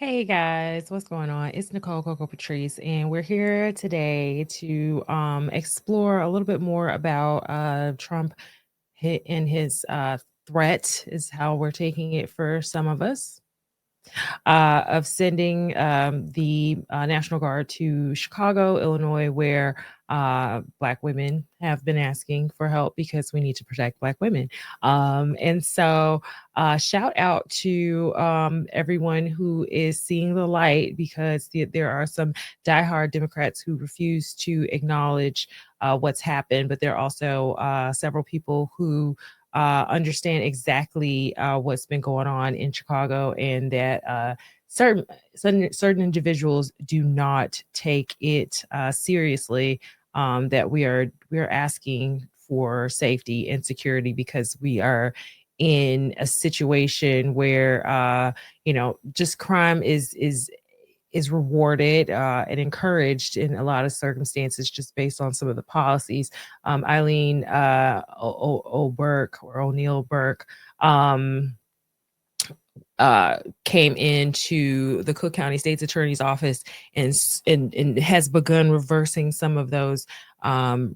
Hey guys, what's going on? It's Nicole Coco Patrice, and we're here today to explore a little bit more about Trump and his threat, is how we're taking it for some of us, of sending the National Guard to Chicago, Illinois, where Black women have been asking for help because we need to protect Black women. And so, shout out to everyone who is seeing the light, because there are some diehard Democrats who refuse to acknowledge what's happened, but there are also several people who understand exactly what's been going on in Chicago, and that certain individuals do not take it seriously. That we are asking for safety and security, because we are in a situation where just crime is rewarded and encouraged in a lot of circumstances, just based on some of the policies. Eileen O'Burke, or O'Neill Burke, came into the Cook County State's Attorney's Office and has begun reversing some of those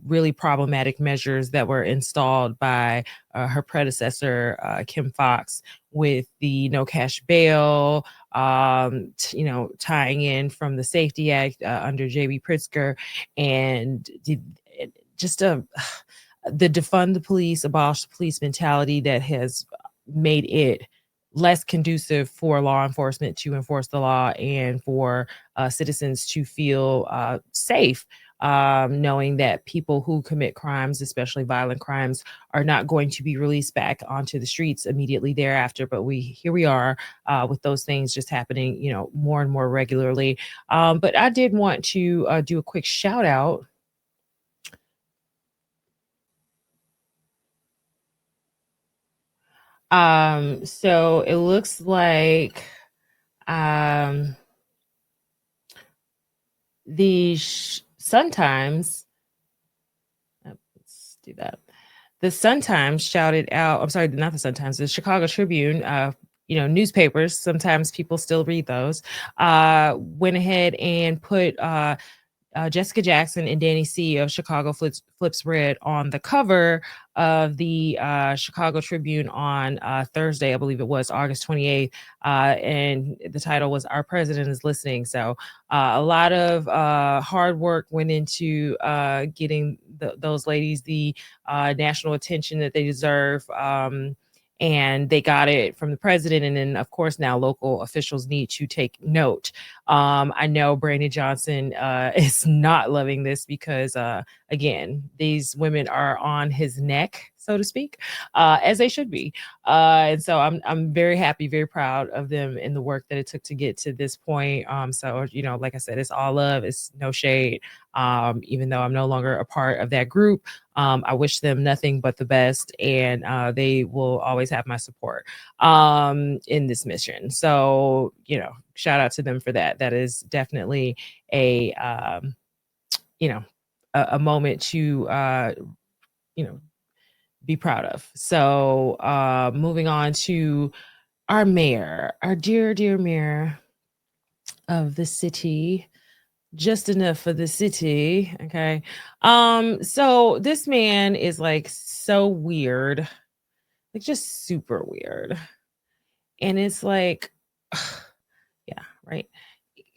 really problematic measures that were installed by her predecessor, Kim Foxx, with the no cash bail, tying in from the Safety Act under JB Pritzker, and just the defund the police, abolish the police mentality that has made it less conducive for law enforcement to enforce the law, and for citizens to feel safe, knowing that people who commit crimes, especially violent crimes, are not going to be released back onto the streets immediately thereafter. But here we are with those things just happening, more and more regularly. But I did want to do a quick shout out. So it looks like um the Sun Times, let's do that. The Sun Times shouted out, I'm sorry, not the Sun Times, the Chicago Tribune, newspapers, sometimes people still read those, went ahead and put Jessica Jackson and Danny C of Chicago Flips Red on the cover of the Chicago Tribune on Thursday, I believe it was August 28th. And the title was "Our President is Listening." So a lot of hard work went into getting those ladies the national attention that they deserve. And they got it from the president. And then, of course, now local officials need to take note. I know Brandon Johnson is not loving this, because, again, these women are on his neck, so to speak, as they should be. And so I'm very happy, very proud of them and the work that it took to get to this point. So, like I said, it's all love. It's no shade. Even though I'm no longer a part of that group, I wish them nothing but the best, and they will always have my support in this mission. So, shout out to them for that. That is definitely a a moment to be proud of. So moving on to our mayor, our dear mayor of the city, just enough for the city. Okay. So this man is like so weird, like just super weird. And it's like, yeah, right.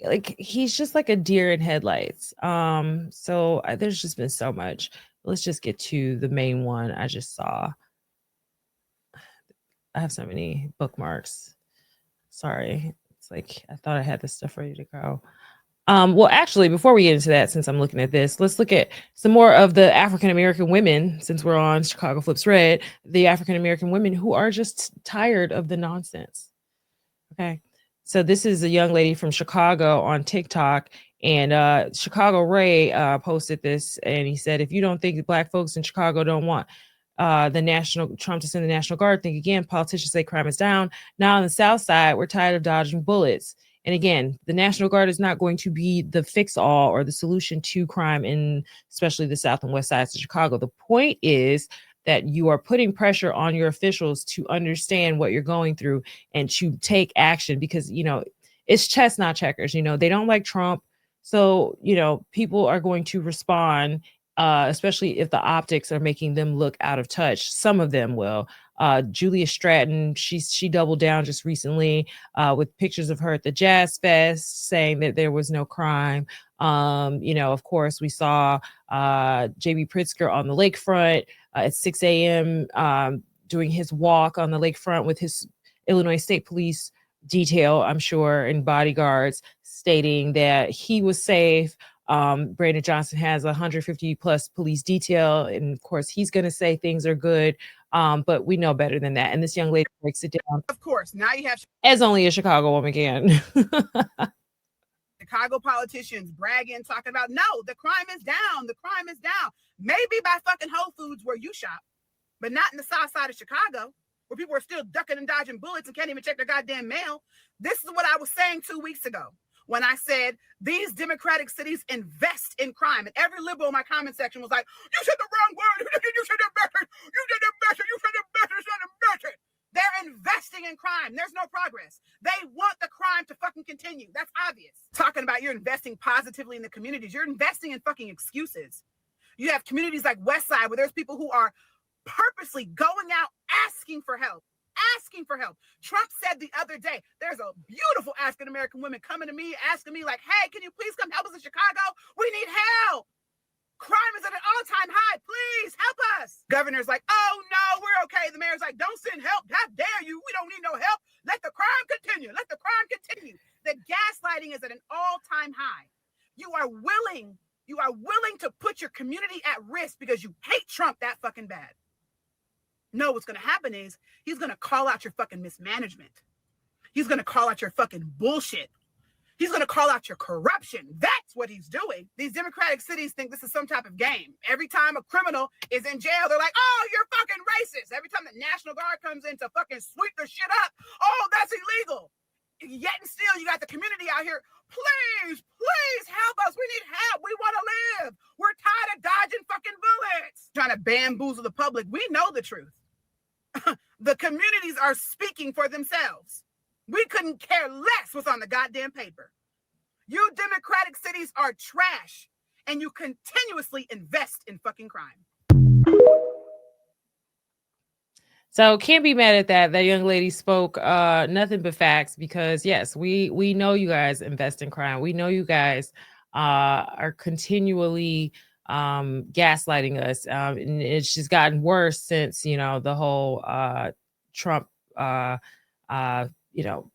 Like he's just like a deer in headlights. So there's just been so much. Let's just get to the main one I just saw. I have so many bookmarks. Sorry. It's like I thought I had this stuff ready to go. Well, actually, before we get into that, since I'm looking at this, let's look at some more of the African American women, since we're on Chicago Flips Red, the African American women who are just tired of the nonsense. Okay. So this is a young lady from Chicago on TikTok, and Chicago Ray posted this, and he said, if you don't think Black folks in Chicago don't want the national Trump to send the National Guard, think again. Politicians say crime is down. Now on the South Side, we're tired of dodging bullets. And again, the National Guard is not going to be the fix all or the solution to crime in especially the South and West sides of Chicago. The point is that you are putting pressure on your officials to understand what you're going through and to take action, because, it's chess, not checkers. You know, they don't like Trump. So, you know, people are going to respond, especially if the optics are making them look out of touch. Some of them will. Julia Stratton, she doubled down just recently with pictures of her at the Jazz Fest, saying that there was no crime. You know, of course, we saw JB Pritzker on the lakefront at 6 a.m. Doing his walk on the lakefront with his Illinois State Police detail, I'm sure, and bodyguards, stating that he was safe. Brandon Johnson has 150 plus police detail, and of course, he's going to say things are good. But we know better than that. And this young lady breaks it down. Of course, now you have as only a Chicago woman can. Chicago politicians bragging, talking about, no, the crime is down. The crime is down. Maybe by fucking Whole Foods where you shop, but not in the south side of Chicago, where people are still ducking and dodging bullets and can't even check their goddamn mail. This is what I was saying 2 weeks ago when I said these democratic cities invest in crime. And every liberal in my comment section was like, you said the wrong word. You said it better. You did it better. You said it better. You said it better. They're investing in crime. There's no progress. They want the crime to fucking continue. That's obvious. Talking about you're investing positively in the communities. You're investing in fucking excuses. You have communities like Westside where there's people who are purposely going out asking for help. Trump said the other day, there's a beautiful African-American woman coming to me, asking me like, hey, can you please come help us in Chicago? We need help. Crime is at an all-time high. Please help us. Governor's like, oh, no, we're okay. The mayor's like, don't send help. How dare you? We don't need no help. Let the crime continue. Let the crime continue. The gaslighting is at an all-time high. You are willing to put your community at risk because you hate Trump that fucking bad. No, what's going to happen is he's going to call out your fucking mismanagement. He's going to call out your fucking bullshit. He's going to call out your corruption. That's what he's doing. These democratic cities think this is some type of game. Every time a criminal is in jail, they're like, oh, you're fucking racist. Every time the National Guard comes in to fucking sweep the shit up, oh, that's illegal. Yet and still, you got the community out here, please help us. We need help. We want to live. We're tired of dodging fucking bullets. Trying to bamboozle the public. We know the truth. The communities are speaking for themselves. We couldn't care less what's on the goddamn paper. You democratic cities are trash, and you continuously invest in fucking crime. So can't be mad at that. That young lady spoke nothing but facts because yes, we know you guys invest in crime. We know you guys are continually gaslighting us. And it's just gotten worse since, you know, the whole Trump, you know,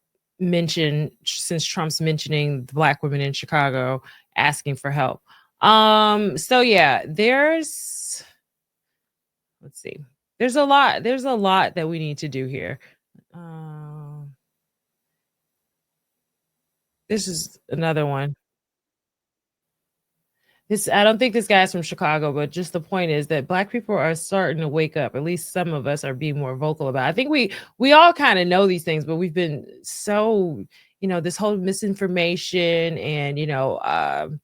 since Trump's mentioning the Black women in Chicago asking for help. So yeah, let's see. There's a lot that we need to do here. This is another one. I don't think this guy's from Chicago, but just the point is that Black people are starting to wake up. At least some of us are being more vocal about it. I think we all kind of know these things, but we've been so, you know, this whole misinformation and, you know,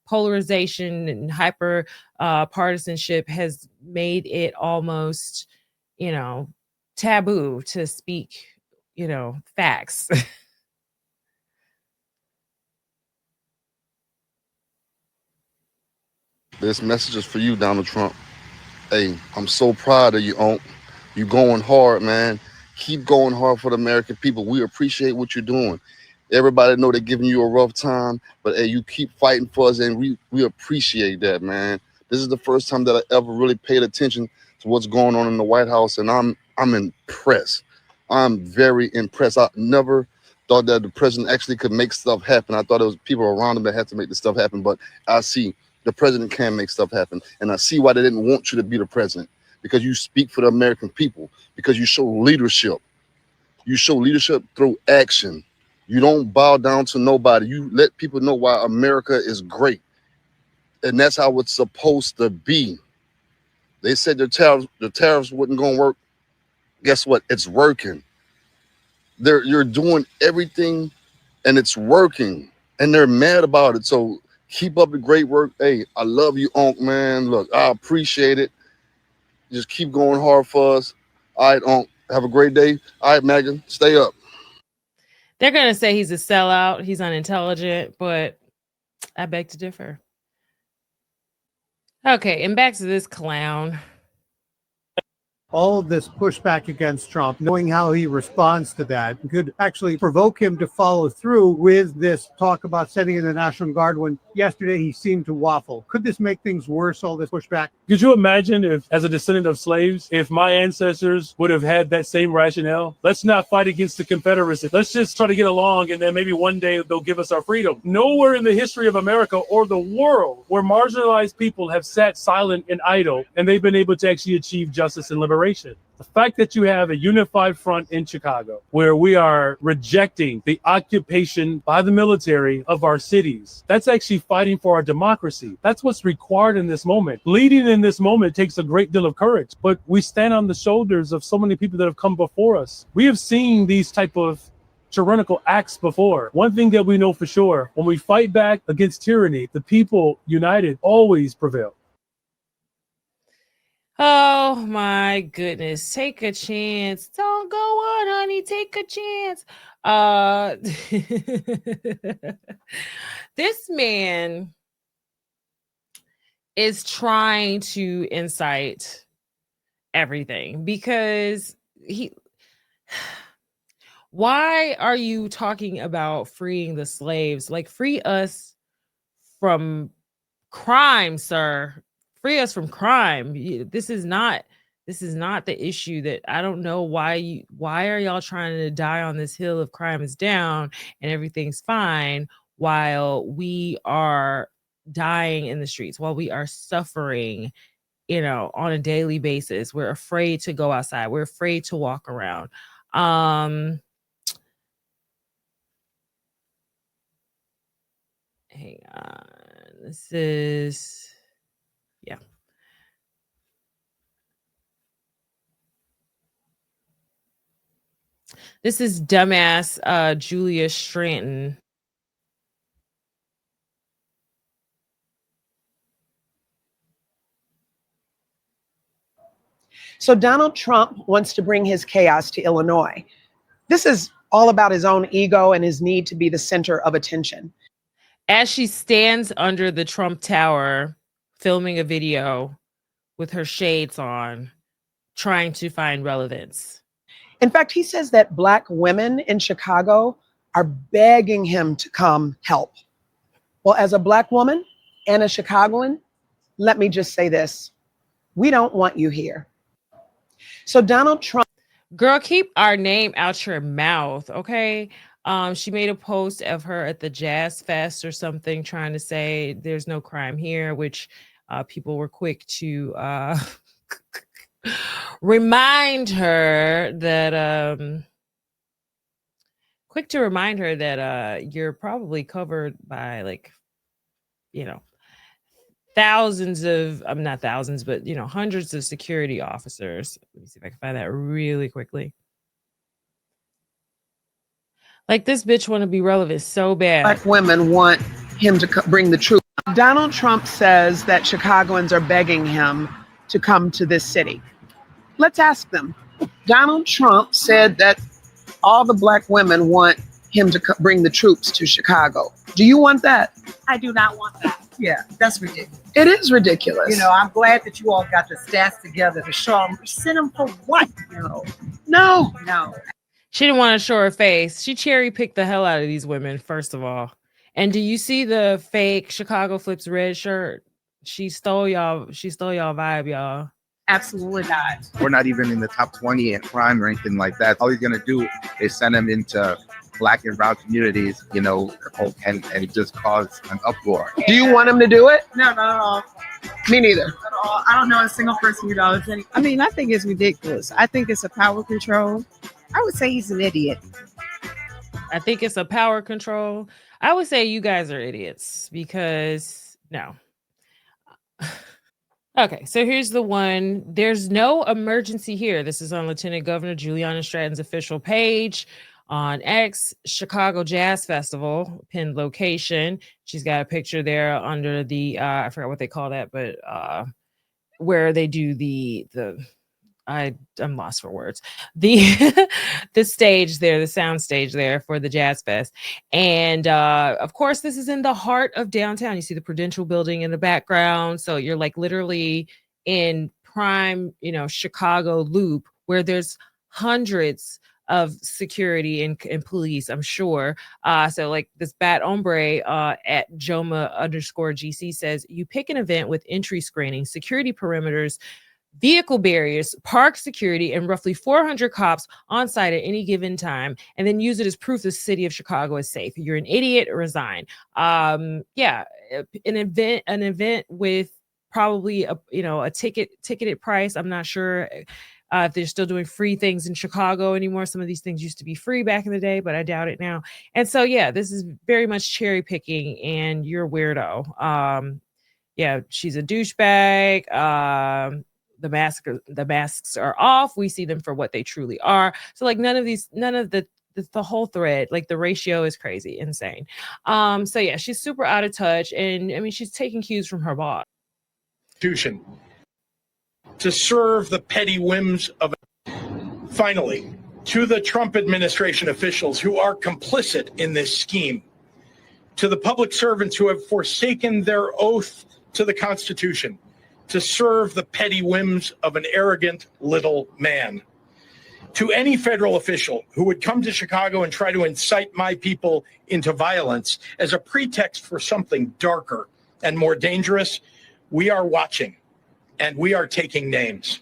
polarization and hyper partisanship has made it almost, you know, taboo to speak, you know, facts. This message is for you, Donald Trump. Hey, I'm so proud of you, Unc. You going hard, man. Keep going hard for the American people. We appreciate what you're doing. Everybody know they're giving you a rough time, but hey, you keep fighting for us, and we appreciate that, man. This is the first time that I ever really paid attention to what's going on in the White House, and I'm impressed. I'm very impressed. I never thought that the president actually could make stuff happen. I thought it was people around him that had to make the stuff happen, but I see the president can make stuff happen. And I see why they didn't want you to be the president, because you speak for the American people, because you show leadership. You show leadership through action. You don't bow down to nobody. You let people know why America is great. And that's how it's supposed to be. They said the tariffs wasn't going to work. Guess what? It's working. You're doing everything and it's working. And they're mad about it. So keep up the great work. Hey, I love you, Unc, man. Look, I appreciate it. Just keep going hard for us. All right, Unc, have a great day. All right, Megan, stay up. They're going to say he's a sellout, he's unintelligent, but I beg to differ. Okay, and back to this clown. All of this pushback against Trump, knowing how he responds to that, could actually provoke him to follow through with this talk about sending in the National Guard when yesterday he seemed to waffle. Could this make things worse, all this pushback? Could you imagine if, as a descendant of slaves, if my ancestors would have had that same rationale? Let's not fight against the Confederacy. Let's just try to get along, and then maybe one day they'll give us our freedom. Nowhere in the history of America or the world where marginalized people have sat silent and idle, and they've been able to actually achieve justice and liberation. The fact that you have a unified front in Chicago where we are rejecting the occupation by the military of our cities, that's actually fighting for our democracy. That's what's required in this moment. Leading in this moment takes a great deal of courage, but we stand on the shoulders of so many people that have come before us. We have seen these type of tyrannical acts before. One thing that we know for sure, when we fight back against tyranny, the people united always prevail. Oh my goodness. Take a chance. Don't go on, honey. Take a chance. This man is trying to incite everything because why are you talking about freeing the slaves? Like, free us from crime, sir. Free us from crime. This is not the issue. That I don't know why are y'all trying to die on this hill of crime is down and everything's fine while we are dying in the streets, while we are suffering, on a daily basis. We're afraid to go outside. We're afraid to walk around. Hang on. This is This is dumbass Julia Stratton. So Donald Trump wants to bring his chaos to Illinois. This is all about his own ego and his need to be the center of attention. As she stands under the Trump Tower, filming a video with her shades on, trying to find relevance. In fact, he says that Black women in Chicago are begging him to come help. Well, as a Black woman and a Chicagoan, let me just say this. We don't want you here. So Donald Trump. Girl, keep our name out your mouth, okay? She made a post of her at the Jazz Fest or something trying to say there's no crime here, which people were quick to remind her that you're probably covered by thousands of, not thousands, but hundreds of security officers. Let me see if I can find that really quickly. Like, this bitch want to be relevant so bad. Black women want him to bring the truth. Donald Trump says that Chicagoans are begging him to come to this city. Let's ask them. Donald Trump said that all the Black women want him to bring the troops to Chicago. Do you want that? I do not want that. Yeah, that's ridiculous. It is ridiculous. I'm glad that you all got the stats together to show them. Send them for what? No. She didn't want to show her face. She cherry picked the hell out of these women, first of all. And do you see the fake Chicago Flips red shirt? She stole y'all vibe, y'all. Absolutely not. We're not even in the top 20 in crime or anything like that. All he's going to do is send them into Black and brown communities, and just cause an uproar. Do you want him to do it? No, not at all. Me neither. Not at all. I don't know a single person who does any. I mean, I think it's ridiculous. I think it's a power control. I would say he's an idiot. I think it's a power control. I would say you guys are idiots because no. Okay, so here's the one. There's no emergency here. This is on Lieutenant Governor Juliana Stratton's official page on X. Chicago Jazz Festival, pinned location. She's got a picture there under the I forgot what they call that, but where they do the I'm lost for words. The the stage there, the sound stage there for the Jazz Fest. And of course, this is in the heart of downtown. You see the Prudential building in the background. So you're like literally in prime, Chicago loop where there's hundreds of security and police, I'm sure. So like this bad hombre at Joma_GC says, you pick an event with entry screening, security perimeters, vehicle barriers, park security, and roughly 400 cops on site at any given time, and then use it as proof the city of Chicago is safe. You're an idiot, resign. Yeah, an event with probably a ticketed price. I'm not sure if they're still doing free things in Chicago anymore. Some of these things used to be free back in the day, but I doubt it now. And so, yeah, this is very much cherry picking, and you're a weirdo. Yeah, she's a douchebag. The masks are off. We see them for what they truly are. So like none of the whole thread, like the ratio is crazy, insane. So yeah, she's super out of touch, and I mean she's taking cues from her boss. To serve the petty whims of finally to the Trump administration officials who are complicit in this scheme, to the public servants who have forsaken their oath to the Constitution to serve the petty whims of an arrogant little man. To any federal official who would come to Chicago and try to incite my people into violence as a pretext for something darker and more dangerous, we are watching and we are taking names.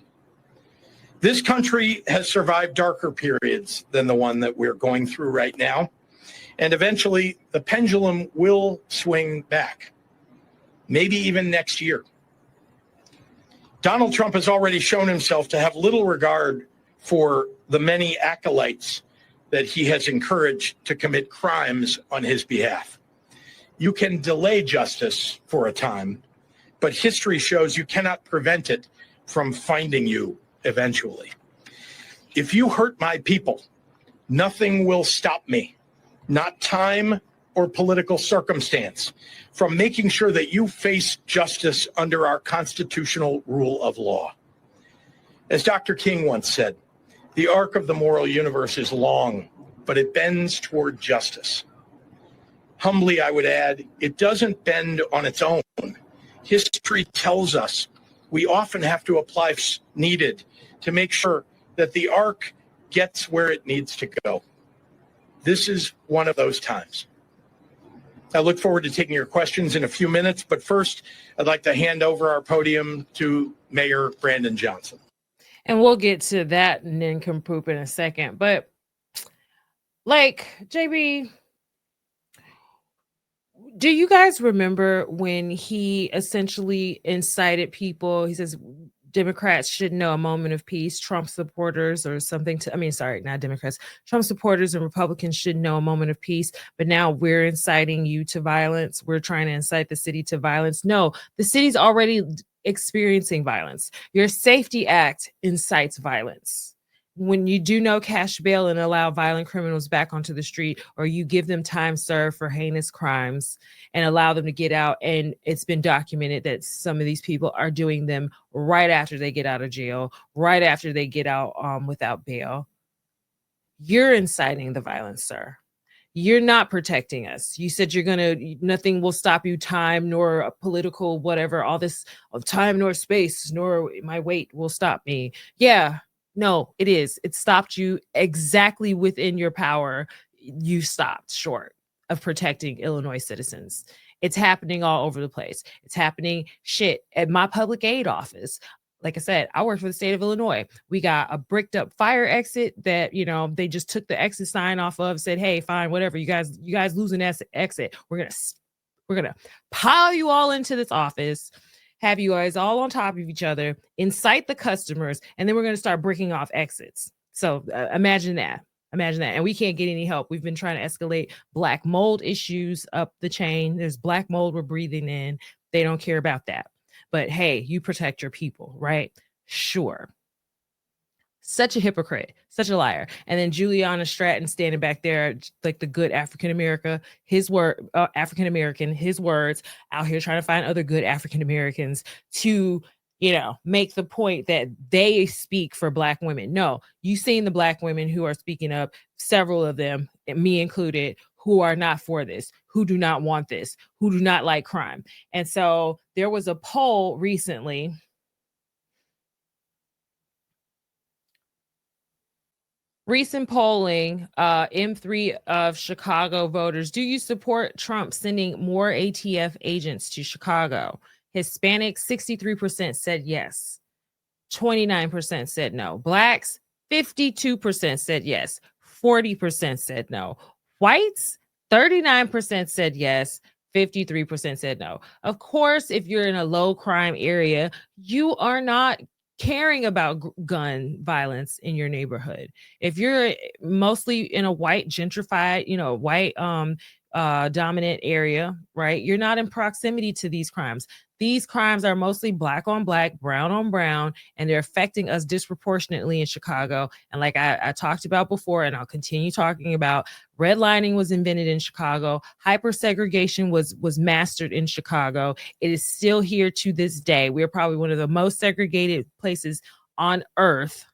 This country has survived darker periods than the one that we're going through right now. And eventually the pendulum will swing back, maybe even next year. Donald Trump has already shown himself to have little regard for the many acolytes that he has encouraged to commit crimes on his behalf. You can delay justice for a time, but history shows you cannot prevent it from finding you eventually. If you hurt my people, nothing will stop me, not time or political circumstance, from making sure that you face justice under our constitutional rule of law. As Dr. King once said, the arc of the moral universe is long, but it bends toward justice. Humbly, I would add, it doesn't bend on its own. History tells us we often have to apply needed to make sure that the arc gets where it needs to go. This is one of those times. I look forward to taking your questions in a few minutes, but first, I'd like to hand over our podium to Mayor Brandon Johnson. And we'll get to that nincompoop in a second. But like, JB, do you guys remember when he essentially incited people? He says Democrats should know a moment of peace. Trump supporters or something not Democrats. Trump supporters and Republicans should know a moment of peace. But now we're inciting you to violence. We're trying to incite the city to violence. No, the city's already experiencing violence. Your Safety Act incites violence. When you do no cash bail and allow violent criminals back onto the street, or you give them time served for heinous crimes and allow them to get out, and it's been documented that some of these people are doing them right after they get out of jail, right after they get out without bail, you're inciting the violence, sir. You're not protecting us. You said nothing will stop you, time nor a political whatever, all this of time nor space nor my weight will stop me. Yeah. No, it is. It stopped you exactly within your power. You stopped short of protecting Illinois citizens. It's happening all over the place. It's happening at my public aid office. Like I said, I work for the state of Illinois. We got a bricked up fire exit that, they just took the exit sign off of, said, hey, fine, whatever. You guys losing that exit. We're going to pile you all into this office, have you guys all on top of each other, incite the customers, and then we're going to start breaking off exits. So imagine that. And we can't get any help. We've been trying to escalate black mold issues up the chain. There's black mold we're breathing in. They don't care about that. But hey, you protect your people, right? Sure. Such a hypocrite, such a liar. And then Juliana Stratton standing back there like the good African-American, his words out here trying to find other good African-Americans to make the point that they speak for Black women. No, you've seen the Black women who are speaking up, several of them, me included, who are not for this, who do not want this, who do not like crime. And so there was a poll recently. Recent polling, M3 of Chicago voters. Do you support Trump sending more ATF agents to Chicago? Hispanics, 63% said yes. 29% said no. Blacks, 52% said yes. 40% said no. Whites, 39% said yes. 53% said no. Of course, if you're in a low crime area, you are not caring about gun violence in your neighborhood. If you're mostly in a white gentrified, white dominant area, right? You're not in proximity to these crimes. These crimes are mostly Black on Black, brown on brown, and they're affecting us disproportionately in Chicago. And like I talked about before, and I'll continue talking about, redlining was invented in Chicago. Hyper-segregation was mastered in Chicago. It is still here to this day. We're probably one of the most segregated places on earth.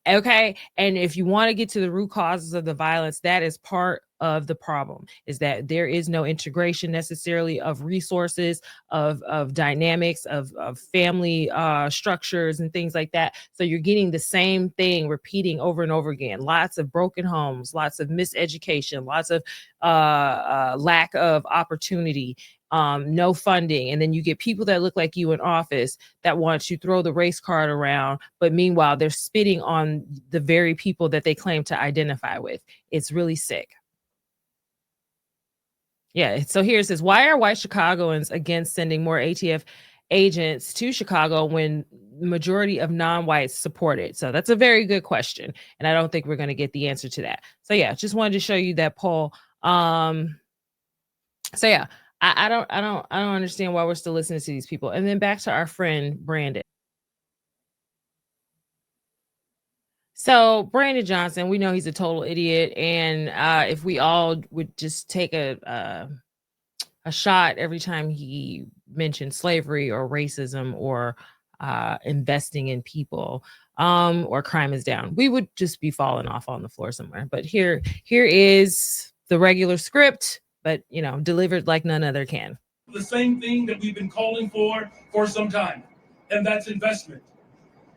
Okay. And if you want to get to the root causes of the violence, that is part of the problem, is that there is no integration necessarily of resources, of dynamics, of family structures and things like that. So you're getting the same thing repeating over and over again. Lots of broken homes, lots of miseducation, lots of lack of opportunity, no funding. And then you get people that look like you in office that want to throw the race card around, but meanwhile, they're spitting on the very people that they claim to identify with. It's really sick. Yeah, so here it says, why are white Chicagoans against sending more ATF agents to Chicago when majority of non-whites support it? So that's a very good question, and I don't think we're going to get the answer to that. So yeah, just wanted to show you that poll. So yeah, I don't understand why we're still listening to these people. And then back to our friend Brandon. So Brandon Johnson, we know he's a total idiot, and if we all would just take a shot every time he mentioned slavery or racism or investing in people or crime is down, we would just be falling off on the floor somewhere. But here is the regular script, but delivered like none other can. The same thing that we've been calling for some time, and that's investment.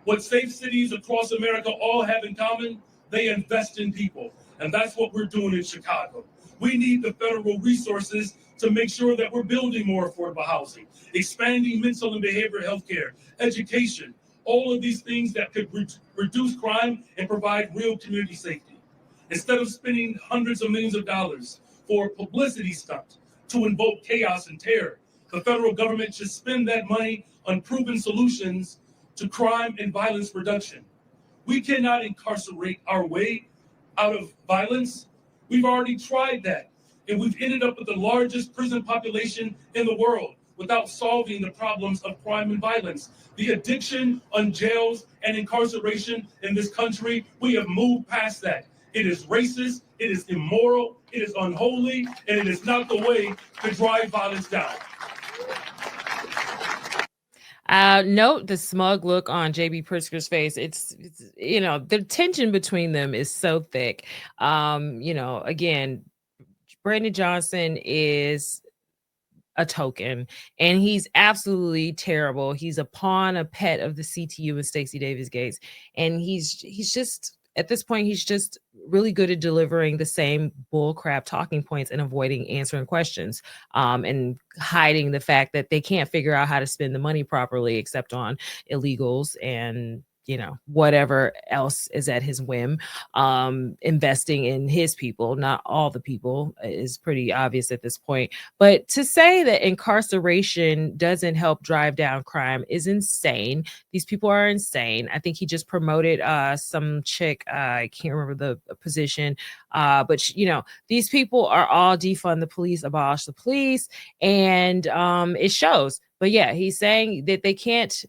What safe cities across America all have in common, they invest in people. And that's what we're doing in Chicago. We need the federal resources to make sure that we're building more affordable housing, expanding mental and behavioral health care, education, all of these things that could reduce crime and provide real community safety. Instead of spending hundreds of millions of dollars for a publicity stunt to invoke chaos and terror, the federal government should spend that money on proven solutions to crime and violence reduction. We cannot incarcerate our way out of violence. We've already tried that, and we've ended up with the largest prison population in the world without solving the problems of crime and violence. The addiction on jails and incarceration in this country, we have moved past that. It is racist, it is immoral, it is unholy, and it is not the way to drive violence down. Note the smug look on JB Pritzker's face. It's the tension between them is so thick. Again, Brandon Johnson is a token, and he's absolutely terrible. He's a pawn, a pet of the CTU and Stacey Davis Gates, and he's just, at this point, he's just really good at delivering the same bullcrap talking points and avoiding answering questions, and hiding the fact that they can't figure out how to spend the money properly except on illegals and whatever else is at his whim. Investing in his people, not all the people, is pretty obvious at this point. But to say that incarceration doesn't help drive down crime is insane. These people are insane. I think he just promoted some chick, I can't remember the position, but these people are all defund the police, abolish the police, and it shows. But yeah, he's saying that they can't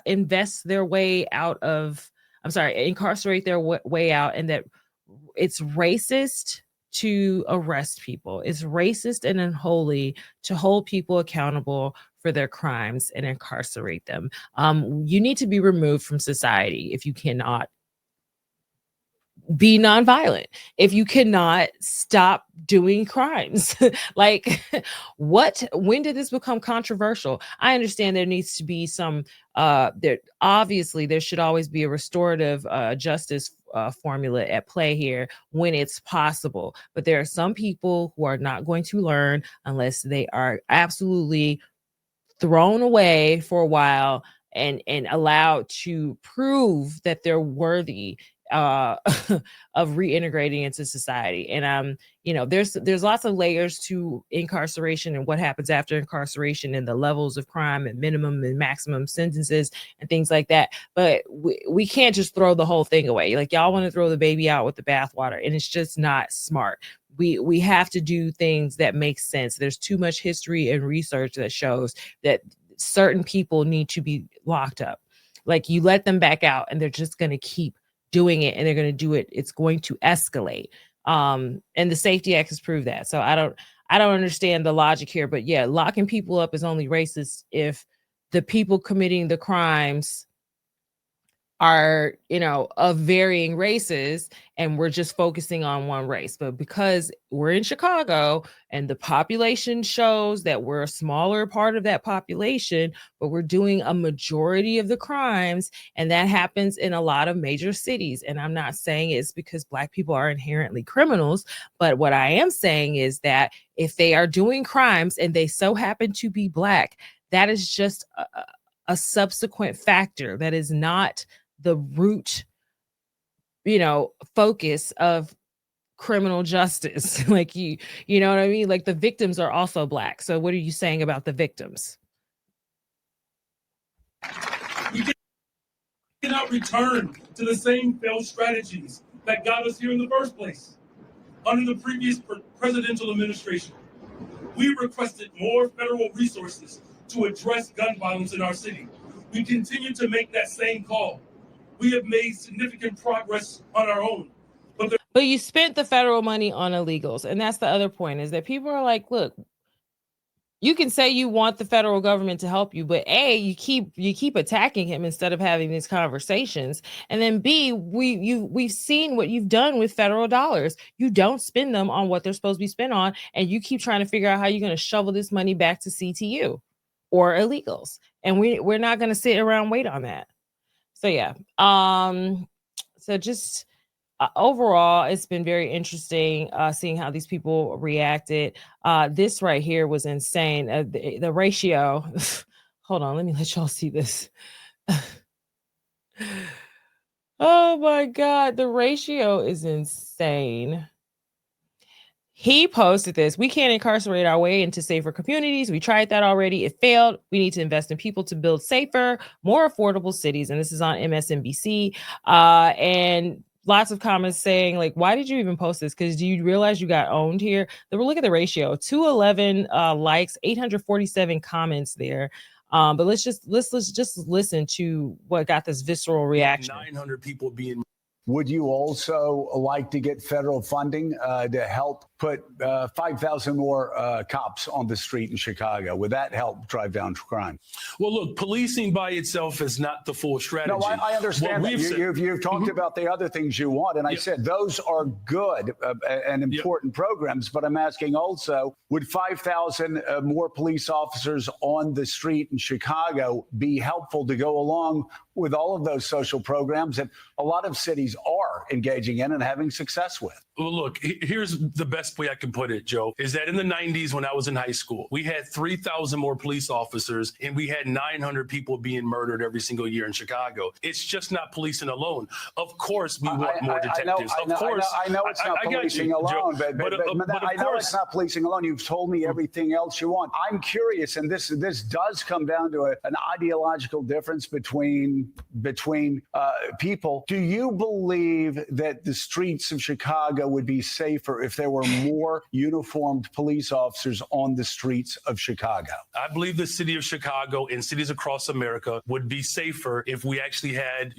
invest their way out of, incarcerate their way out, and that it's racist to arrest people. It's racist and unholy to hold people accountable for their crimes and incarcerate them. You need to be removed from society if you cannot be nonviolent, if you cannot stop doing crimes. Like, when did this become controversial? I understand there needs to be some, obviously there should always be a restorative justice formula at play here when it's possible. But there are some people who are not going to learn unless they are absolutely thrown away for a while and allowed to prove that they're worthy of reintegrating into society. And there's lots of layers to incarceration and what happens after incarceration and the levels of crime and minimum and maximum sentences and things like that. But we can't just throw the whole thing away. Like, y'all want to throw the baby out with the bathwater, and it's just not smart. We have to do things that make sense. There's too much history and research that shows that certain people need to be locked up. Like, you let them back out and they're just going to keep doing it, and they're going to do it. It's going to escalate. And the Safety Act has proved that. So I don't understand the logic here, but yeah, locking people up is only racist if the people committing the crimes are, of varying races, and we're just focusing on one race. But because we're in Chicago and the population shows that we're a smaller part of that population, but we're doing a majority of the crimes, and that happens in a lot of major cities. And I'm not saying it's because Black people are inherently criminals, but what I am saying is that if they are doing crimes and they so happen to be Black, that is just a subsequent factor. That is not the root, focus of criminal justice. Like, you know what I mean? Like, the victims are also Black. So what are you saying about the victims? We cannot return to the same failed strategies that got us here in the first place. Under the previous presidential administration, we requested more federal resources to address gun violence in our city. We continue to make that same call. We have made significant progress on our own. But you spent the federal money on illegals. And that's the other point, is that people are like, look, you can say you want the federal government to help you, but A, you keep attacking him instead of having these conversations. And then B, we've seen what you've done with federal dollars. You don't spend them on what they're supposed to be spent on, and you keep trying to figure out how you're going to shovel this money back to CTU or illegals. And we're not going to sit around and wait on that. So yeah, so just overall, it's been very interesting seeing how these people reacted. This right here was insane. The ratio. Hold on, let me let y'all see this. Oh my God, the ratio is insane. He posted this: we can't incarcerate our way into safer communities. We tried that already. It failed. We need to invest in people to build safer, more affordable cities. And this is on MSNBC. And lots of comments saying, like, why did you even post this? Because do you realize you got owned here? Look at the ratio: 211 likes, 847 comments there. But let's just listen to what got this visceral reaction. 900 people being. Would you also like to get federal funding to help put 5,000 more cops on the street in Chicago? Would that help drive down crime? Well, look, policing by itself is not the full strategy. No, I understand that. You've talked about the other things you want, and I said those are good and important programs, but I'm asking also, would 5,000 more police officers on the street in Chicago be helpful to go along with all of those social programs that a lot of cities are engaging in and having success with? Well, look, here's the best way I can put it, Joe, is that in the 90s when I was in high school, we had 3,000 more police officers and we had 900 people being murdered every single year in Chicago. It's just not policing alone. Of course, we want more detectives. I know it's not policing alone, but I know it's not policing alone. You've told me everything else you want. I'm curious, and this does come down to an ideological difference between between people. Do you believe that the streets of Chicago would be safer if there were more uniformed police officers on the streets of Chicago? I believe the city of Chicago and cities across America would be safer if we actually had,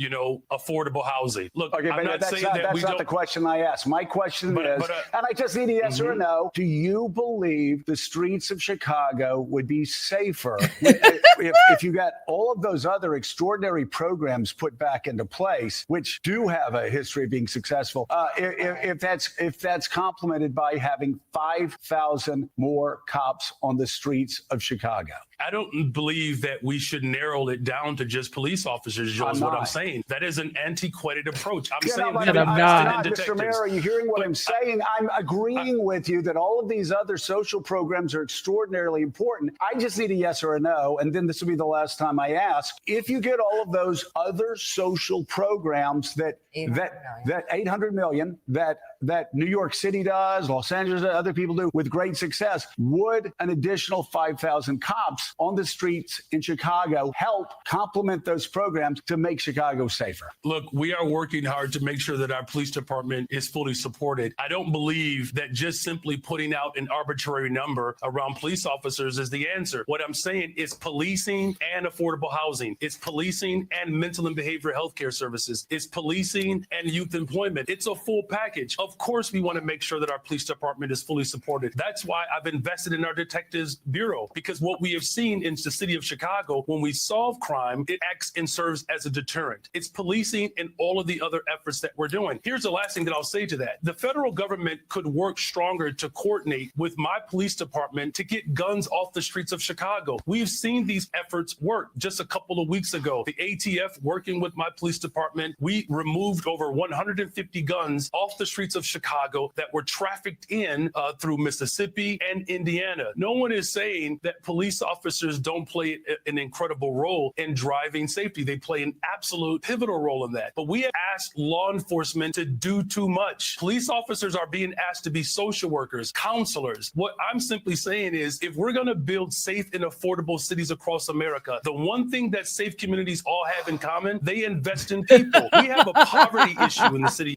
affordable housing. Look, okay, I'm not saying that that's not the question I asked. My question is, and I just need a yes or a no. Do you believe the streets of Chicago would be safer if you got all of those other extraordinary programs put back into place, which do have a history of being successful, if that's complemented by having 5,000 more cops on the streets of Chicago? I don't believe that we should narrow it down to just police officers, Joe, is what I'm saying. That is an antiquated approach. I'm saying we not. Mr. Mayor, are you hearing what I'm saying? I'm agreeing with you that all of these other social programs are extraordinarily important. I just need a yes or a no, and then this will be the last time I ask. If you get all of those other social programs that 800 million that New York City does, Los Angeles, other people do with great success, would an additional 5,000 cops on the streets in Chicago help complement those programs to make Chicago safer? Look, we are working hard to make sure that our police department is fully supported. I don't believe that just simply putting out an arbitrary number around police officers is the answer. What I'm saying is policing and affordable housing. It's policing and mental and behavioral health care services. It's policing and youth employment. It's a full package. Of course, we want to make sure that our police department is fully supported. That's why I've invested in our Detectives Bureau, because what we have seen in the city of Chicago, when we solve crime, it acts and serves as a deterrent. It's policing and all of the other efforts that we're doing. Here's the last thing that I'll say to that. The federal government could work stronger to coordinate with my police department to get guns off the streets of Chicago. We've seen these efforts work. Just a couple of weeks ago, the ATF working with my police department, we removed over 150 guns off the streets of Chicago that were trafficked in through Mississippi and Indiana. No one is saying that police officers don't play an incredible role in driving safety. They play an absolute pivotal role in that. But we have asked law enforcement to do too much. Police officers are being asked to be social workers, counselors. What I'm simply saying is, if we're going to build safe and affordable cities across America, the one thing that safe communities all have in common, they invest in people. We have a poverty issue in the city.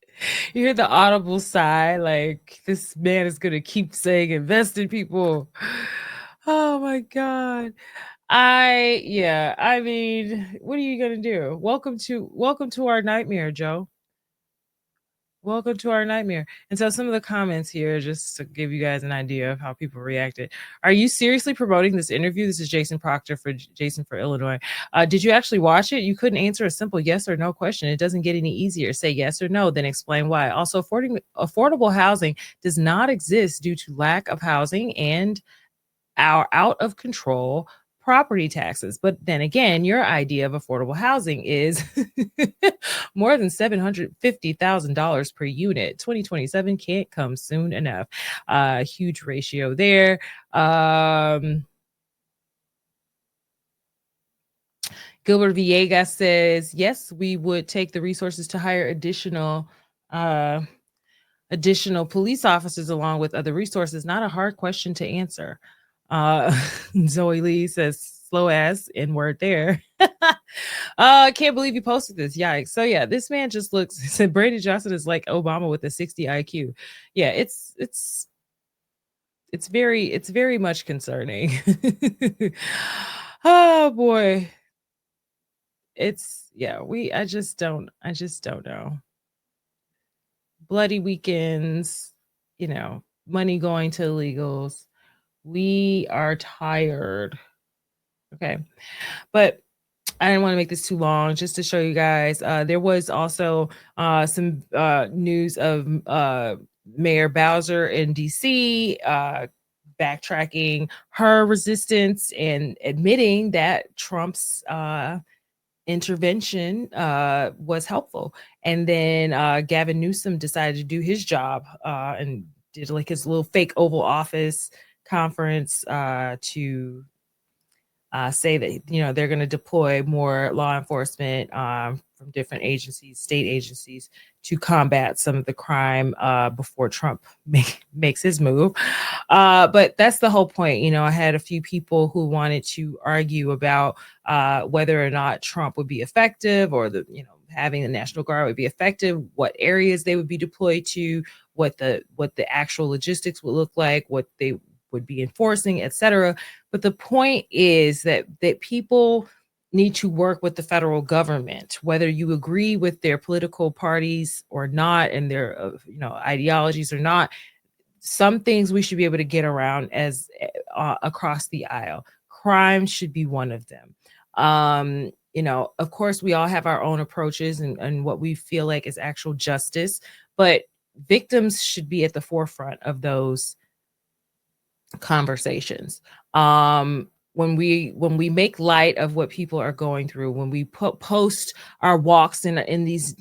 You hear the audible sigh, like this man is going to keep saying invest in people. Oh my God. I mean, what are you going to do? Welcome to our nightmare, Joe. Welcome to our nightmare. And so some of the comments here, just to give you guys an idea of how people reacted. Are you seriously promoting this interview? This is Jason Proctor for Jason for Illinois. Did you actually watch it? You couldn't answer a simple yes or no question. It doesn't get any easier. Say yes or no, then explain why. Also, affordable housing does not exist due to lack of housing and our out of control property taxes. But then again, your idea of affordable housing is more than $750,000 per unit. 2027 can't come soon enough. Huge ratio there. Gilbert Villegas says, yes, we would take the resources to hire additional police officers along with other resources. Not a hard question to answer. Zoe Lee says, slow ass N-word there. I can't believe you posted this. Yikes. So yeah, this man just looks, said Brandon Johnson is like Obama with a 60 IQ. Yeah, it's very much concerning. Oh boy. I just don't know. Bloody weekends, money going to illegals. We are tired. Okay. But I didn't want to make this too long, just to show you guys. There was also some news of Mayor Bowser in DC backtracking her resistance and admitting that Trump's intervention was helpful. And then Gavin Newsom decided to do his job and did like his little fake Oval Office conference to say that, they're going to deploy more law enforcement from different agencies, state agencies, to combat some of the crime before Trump makes his move. But that's the whole point. I had a few people who wanted to argue about whether or not Trump would be effective, or having the National Guard would be effective, what areas they would be deployed to, what the actual logistics would look like, what they would be enforcing, etc. But the point is that people need to work with the federal government, whether you agree with their political parties or not, and their ideologies or not. Some things we should be able to get around as across the aisle. Crime should be one of them. Of course, we all have our own approaches and what we feel like is actual justice, but victims should be at the forefront of those conversations. When we make light of what people are going through, when we post our walks in these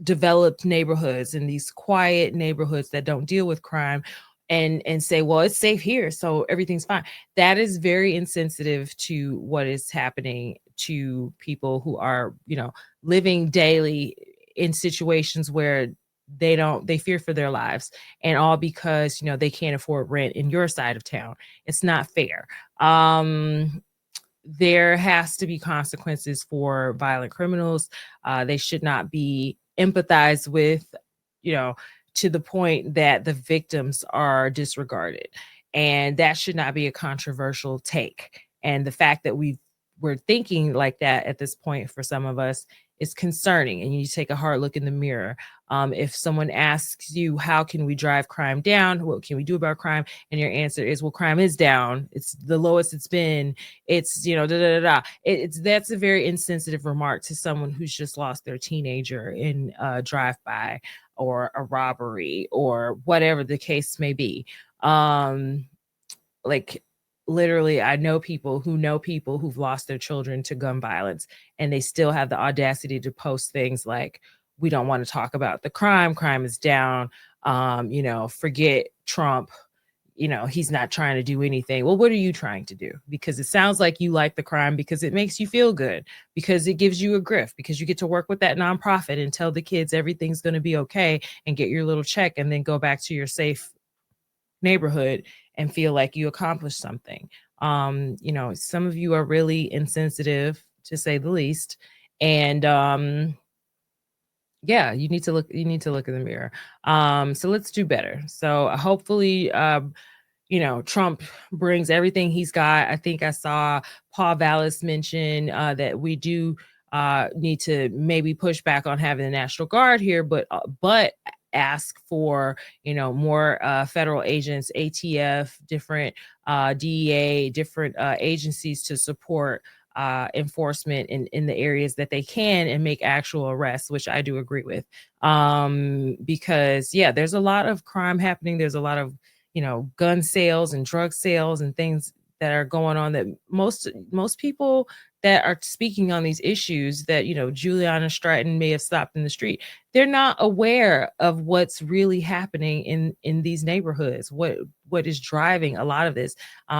developed neighborhoods, in these quiet neighborhoods that don't deal with crime, and say, well, it's safe here, so everything's fine, that is very insensitive to what is happening to people who are living daily in situations where they fear for their lives, and all because they can't afford rent in your side of town. It's not fair. There has to be consequences for violent criminals. They should not be empathized with, to the point that the victims are disregarded, and that should not be a controversial take. And the fact that we're thinking like that at this point for some of us is concerning, and you need to take a hard look in the mirror. If someone asks you, how can we drive crime down? What can we do about crime? And your answer is, well, crime is down. It's the lowest it's been. It's, that's a very insensitive remark to someone who's just lost their teenager in a drive-by or a robbery or whatever the case may be. Literally, I know people who've lost their children to gun violence, and they still have the audacity to post things like, we don't want to talk about the crime. Crime is down. Forget Trump. He's not trying to do anything. Well, what are you trying to do? Because it sounds like you like the crime because it makes you feel good, because it gives you a grift, because you get to work with that nonprofit and tell the kids everything's going to be okay and get your little check and then go back to your safe neighborhood and feel like you accomplished something. Some of you are really insensitive, to say the least. And you need to look in the mirror. So let's do better. So hopefully Trump brings everything he's got. I think I saw Paul Vallis mention that we do need to maybe push back on having the National Guard here, but ask for more federal agents, ATF, different DEA, different agencies to support enforcement in the areas that they can, and make actual arrests, which I do agree with. Because there's a lot of crime happening. There's a lot of gun sales and drug sales and things that are going on that most people that are speaking on these issues that Juliana, Stratton may have stopped in the street, they're not aware of what's really happening in these neighborhoods, what is driving a lot of this.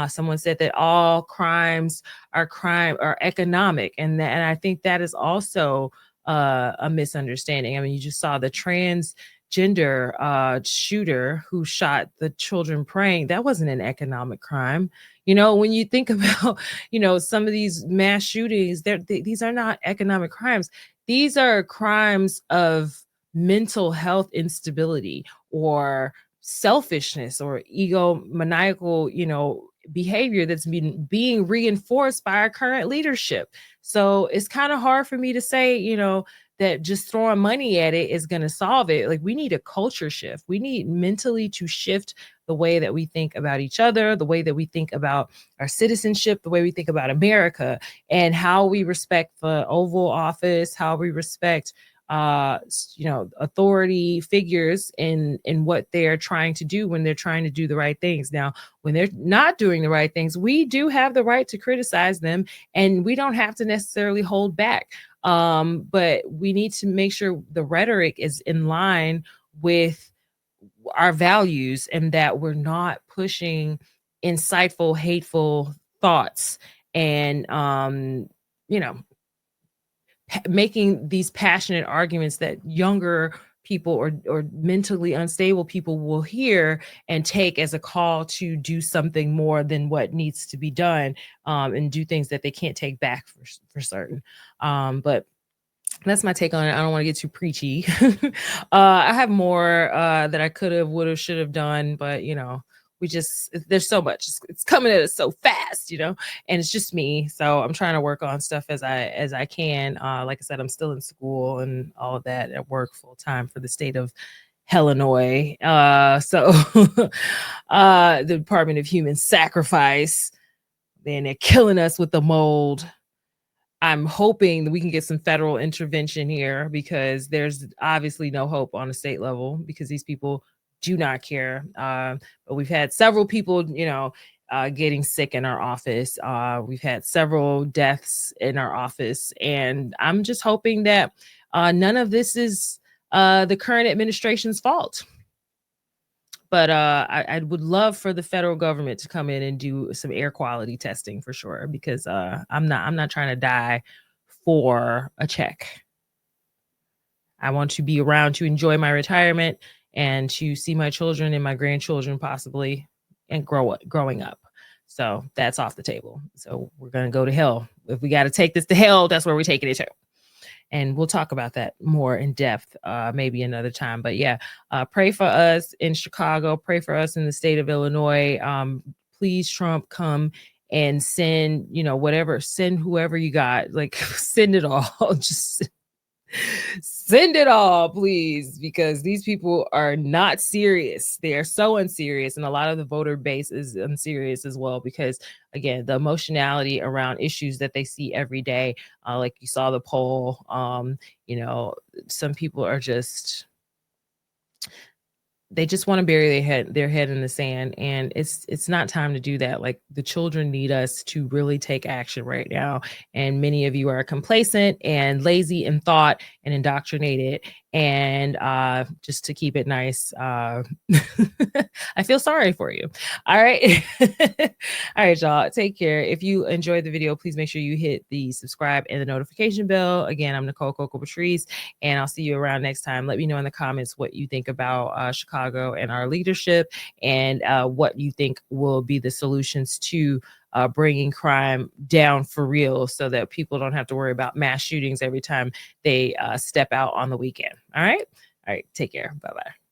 Someone said that all crimes are economic, and I think that is also a misunderstanding. I mean, you just saw the transgender shooter who shot the children praying. That wasn't an economic crime. When you think about, some of these mass shootings, these are not economic crimes. These are crimes of mental health instability or selfishness or egomaniacal, behavior that's being reinforced by our current leadership. So it's kind of hard for me to say, that just throwing money at it is going to solve it. Like, we need a culture shift. We need mentally to shift the way that we think about each other, the way that we think about our citizenship, the way we think about America, and how we respect the Oval Office, how we respect authority figures in what they're trying to do when they're trying to do the right things. Now, when they're not doing the right things, we do have the right to criticize them, and we don't have to necessarily hold back. But we need to make sure the rhetoric is in line with our values, and that we're not pushing insightful, hateful thoughts and making these passionate arguments that younger people or mentally unstable people will hear and take as a call to do something more than what needs to be done, and do things that they can't take back for certain. But that's my take on it. I don't want to get too preachy. I have more that I could have, would have, should have done, but there's so much. It's coming at us so fast, and it's just me. So I'm trying to work on stuff as I can. Like I said, I'm still in school and all of that, at work full time for the state of Illinois. So the Department of Human Sacrifice, man, they're killing us with the mold. I'm hoping that we can get some federal intervention here, because there's obviously no hope on a state level, because these people do not care. But we've had several people, getting sick in our office. We've had several deaths in our office, and I'm just hoping that none of this is the current administration's fault. But I would love for the federal government to come in and do some air quality testing for sure, because I'm not trying to die for a check. I want to be around to enjoy my retirement and to see my children and my grandchildren possibly, and growing up. So that's off the table. So we're gonna go to hell. If we got to take this to hell, that's where we're taking it to. And we'll talk about that more in depth, maybe another time. But yeah, pray for us in Chicago. Pray for us in the state of Illinois. Please, Trump, come and send, send whoever you got. Like, send it all. Just send it all, please, because these people are not serious. They are so unserious, and a lot of the voter base is unserious as well, because again, the emotionality around issues that they see every day, like you saw the poll, some people are just, they just want to bury their head in the sand, and it's not time to do that. Like, the children need us to really take action right now, and many of you are complacent and lazy in thought and indoctrinated, and just to keep it nice, I feel sorry for you. All right. All right, y'all, take care. If you enjoyed the video, please make sure you hit the subscribe and the notification bell. Again, I'm Nicole Coco Patrice, and I'll see you around next time. Let me know in the comments what you think about Chicago and our leadership, and what you think will be the solutions to bringing crime down for real, so that people don't have to worry about mass shootings every time they step out on the weekend. All right. Take care. Bye-bye.